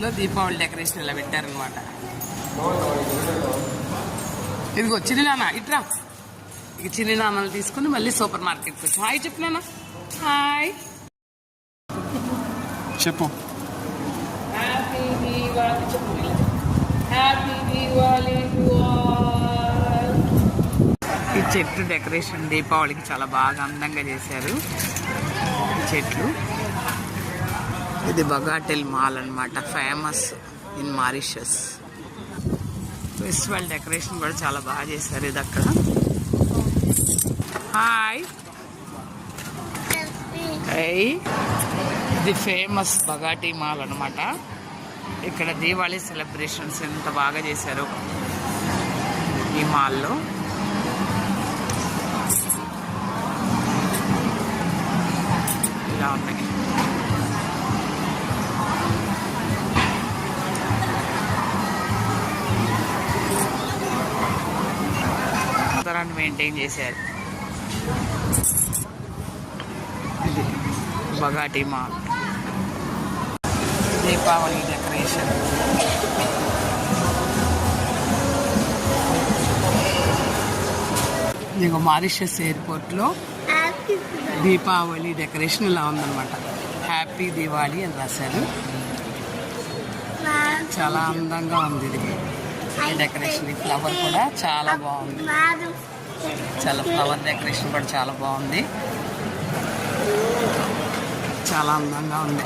లో దీపావళి డెకరేషన్ ఇలా పెట్టారనమాట. ఇదిగో చిరునామా ఇట్రా. ఇక చిరునామాలు తీసుకుని మళ్ళీ సూపర్ మార్కెట్కి వచ్చి హాయ్ చెప్పినా. హాయ్ చెప్పు. హ్యాపీ దీపావళి చెప్పు. హ్యాపీ దీపావళి. ఈ చెట్టు డెకరేషన్ దీపావళికి చాలా బాగా అందంగా చేశారు ఈ చెట్లు. ఇది బగాటెల్ మాల్ అన్నమాట, famous in Mauritius. Festival decoration కూడా చాలా బాగా చేశారు. ఇది అక్కడ హాయ్ ఇది ఫేమస్ బగాటి మాల్ అన్నమాట. ఇక్కడ దీవాళీ సెలబ్రేషన్స్ ఎంత బాగా చేశారు ఈ మాల్లో. ఇలా ఉన్నాయి. తరాన్ని మెయింటైన్ చేశారు. ఇది బగాటి మాల్ దీపావళి డెకరేషన్. ఇక మారిషస్ ఎయిర్పోర్ట్లో దీపావళి డెకరేషన్ ఇలా ఉందన్నమాట. హ్యాపీ దివాళీ అని రాశారు. చాలా అందంగా ఉంది ఇది డెకరేషన్. ఈ ఫ్లవర్ కూడా చాలా బాగుంది. చాలా ఫ్లవర్ డెకరేషన్ కూడా చాలా బాగుంది. చాలా అందంగా ఉంది.